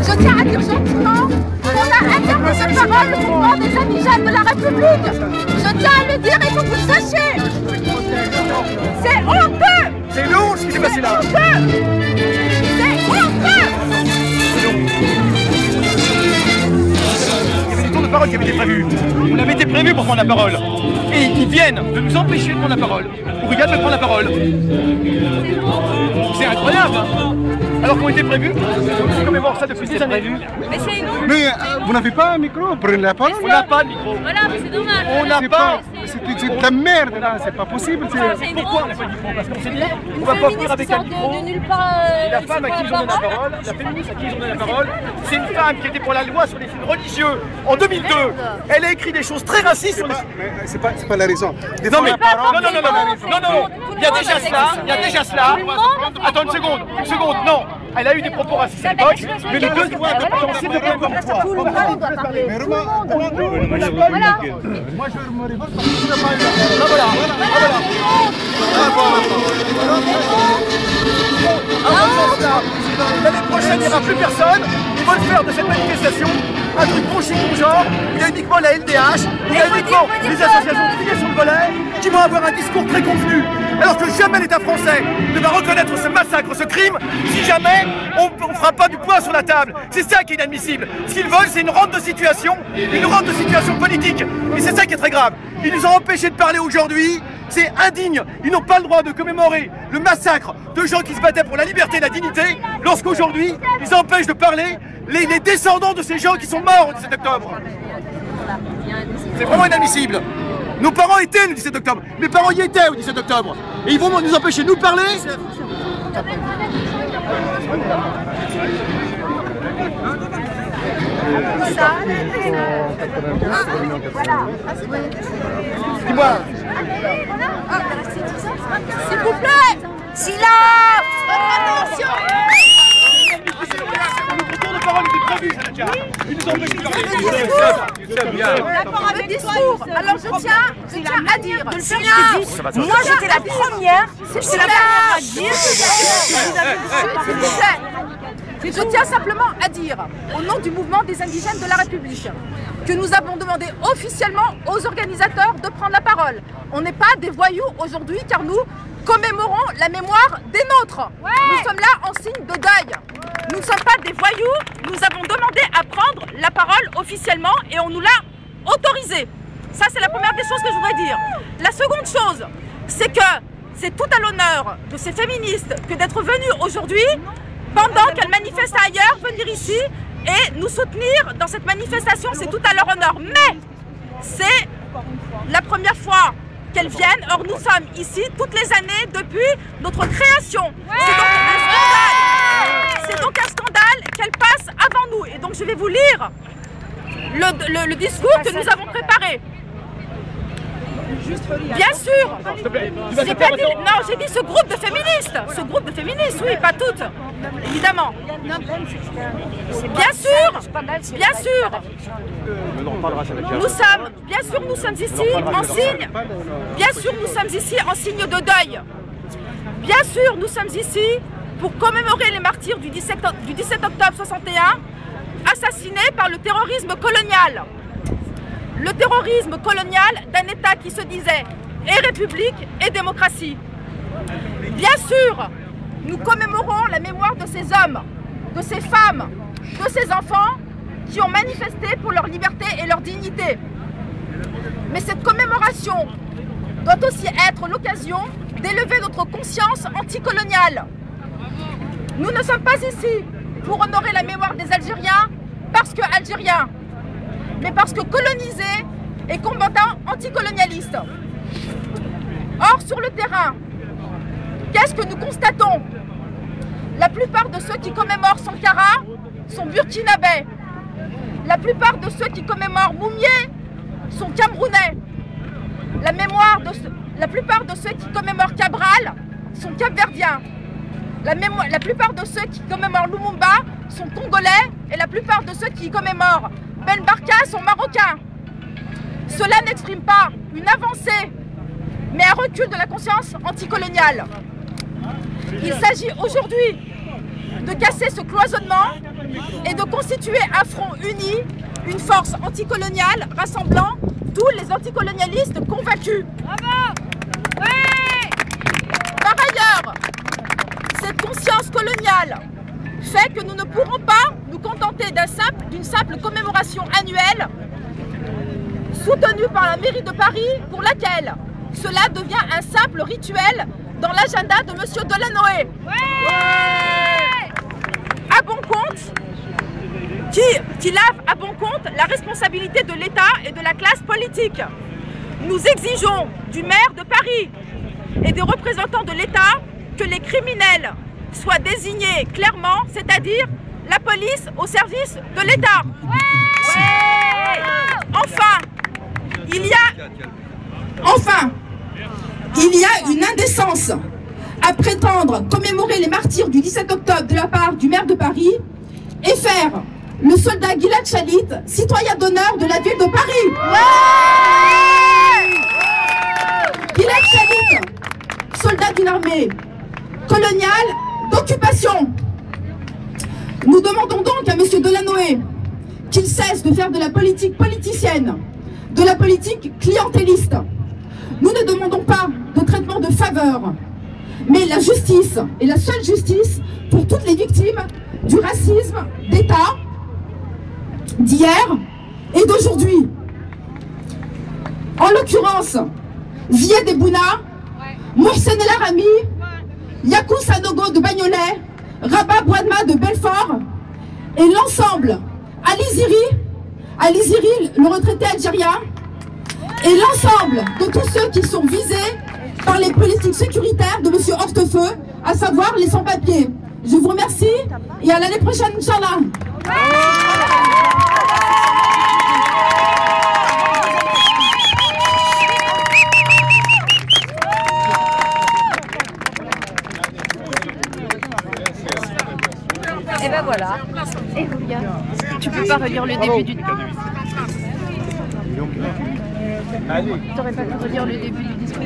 Je tiens à dire gentiment qu'on a interrompu la parole le mouvement des indigènes de la République. Je tiens à le dire et que vous le sachiez. C'est honteux. C'est nous ce qui s'est passé là. C'est honteux. Il y avait des tours de parole qui avaient été prévus. On avait été prévus pour prendre la parole. Et ils viennent de nous empêcher de prendre la parole. Ou regarde de prendre la parole. C'est incroyable, hein. Alors qu'on était prévus, on commémore ça depuis des années. Mais c'est nous. Mais vous n'avez pas un micro, prenez la parole. On n'a pas de micro. Voilà, mais c'est dommage. On n'a pas. C'est de la merde là, c'est pas possible. Pourquoi on n'a pas de micro? Parce qu'on s'est dit, on va pas venir avec un micro. La femme à qui ils ont donné la parole, la féministe à qui ils ont donné la parole, c'est une femme qui était pour la loi sur les films religieux en 2002. Elle a écrit des choses très racistes sur les films. C'est pas la raison. Non, mais non, il y a déjà cela, Attends une seconde, non. Elle a eu des propos racistes à l'époque, mais le deux doigts de penser de même comme toi. Tout le monde doit parler. Mais Voilà. moi je me révolte. L'année prochaine, il n'y aura plus personne. Ils veulent faire de cette manifestation un truc bon chic, bon genre. Il y a uniquement la LDH, il y a uniquement les associations de filles sur le volet qui vont avoir un discours très convenu. Alors que jamais l'État français ne va reconnaître ce massacre, ce crime, si jamais on ne fera pas du poing sur la table. C'est ça qui est inadmissible. Ce qu'ils veulent, c'est une rente de situation politique. Et c'est ça qui est très grave. Ils nous ont empêchés de parler aujourd'hui. C'est indigne. Ils n'ont pas le droit de commémorer le massacre de gens qui se battaient pour la liberté et la dignité, lorsqu'aujourd'hui, ils empêchent de parler les descendants de ces gens qui sont morts au 17 octobre. C'est vraiment inadmissible. Nos parents étaient le 17 octobre. Mes parents y étaient au 17 octobre. Et ils vont nous empêcher de nous parler. Dis-moi. S'il vous plaît. Silence. Attention. Le parole était prévu, ils nous ont empêché de parler. Le discours. Alors je tiens à dire. Silence. Moi, j'étais la première. C'est la première à dire. Je tiens simplement à dire, au nom du mouvement des indigènes de la République, que nous avons demandé officiellement aux organisateurs de prendre la parole. On n'est pas des voyous aujourd'hui car nous commémorons la mémoire des nôtres. Ouais. Nous sommes là en signe de deuil. Nous ne sommes pas des voyous, nous avons demandé à prendre la parole officiellement et on nous l'a autorisé. Ça, c'est la première des choses que je voudrais dire. La seconde chose, c'est que c'est tout à l'honneur de ces féministes que d'être venues aujourd'hui, pendant qu'elles manifestent ailleurs, venir ici et nous soutenir dans cette manifestation, c'est tout à leur honneur. Mais c'est la première fois qu'elles viennent. Or, nous sommes ici toutes les années depuis notre création. C'est donc un scandale qu'elles passent avant nous. Et donc, je vais vous lire le discours que nous avons préparé. Bien sûr. Non, j'ai dit ce groupe de féministes. Ce groupe de féministes, oui, pas toutes. Évidemment. Bien sûr. Nous sommes ici en signe. Bien sûr, nous sommes ici en signe de deuil. Bien sûr, nous sommes ici pour commémorer les martyrs du 17 octobre 61, assassinés par le terrorisme colonial. Le terrorisme colonial d'un État qui se disait et république et démocratie. Bien sûr, nous commémorons la mémoire de ces hommes, de ces femmes, de ces enfants qui ont manifesté pour leur liberté et leur dignité. Mais cette commémoration doit aussi être l'occasion d'élever notre conscience anticoloniale. Nous ne sommes pas ici pour honorer la mémoire des Algériens parce que Algériens, mais parce que colonisés et combattants anticolonialistes. Or, sur le terrain, qu'est-ce que nous constatons? La plupart de ceux qui commémorent Sankara sont burkinabés. La plupart de ceux qui commémorent Moumié sont camerounais. La plupart de ceux qui commémorent Cabral sont capverdiens. La plupart de ceux qui commémorent Lumumba sont congolais et la plupart de ceux qui commémorent Ben Barka sont marocains. Cela n'exprime pas une avancée, mais un recul de la conscience anticoloniale. Il s'agit aujourd'hui de casser ce cloisonnement et de constituer un front uni, une force anticoloniale rassemblant tous les anticolonialistes convaincus. Bravo! Ouais! Par ailleurs, cette conscience coloniale fait que nous ne pourrons pas nous contenter d'une simple commémoration annuelle soutenue par la mairie de Paris, pour laquelle cela devient un simple rituel dans l'agenda de M. Delanoë. Ouais! À bon compte, qui lave à bon compte la responsabilité de l'État et de la classe politique. Nous exigeons du maire de Paris et des représentants de l'État que les criminels soient désignés clairement, c'est-à-dire la police au service de l'État. Ouais! Enfin, il y a une indécence à prétendre commémorer les martyrs du 17 octobre de la part du maire de Paris et faire le soldat Gilad Shalit citoyen d'honneur de la ville de Paris. Gilad Shalit, soldat d'une armée coloniale d'occupation. Nous demandons donc à M. Delanoë qu'il cesse de faire de la politique politicienne, de la politique clientéliste. Nous ne demandons pas de traitement de faveur, mais la justice est la seule justice pour toutes les victimes du racisme d'État d'hier et d'aujourd'hui. En l'occurrence, Zied Ebouna, Mohsen El Arami, Yakou Sanogo de Bagnolet, Rabat Bouadma de Belfort et l'ensemble, Ali Ziri, le retraité algérien, et l'ensemble de tous ceux qui sont visés par les politiques sécuritaires de M. Hortefeux, à savoir les sans-papiers. Je vous remercie et à l'année prochaine, Inch'Allah. Et ben voilà. Et regarde, tu peux pas relire le début du... T'aurais pas pu relire le début du discours.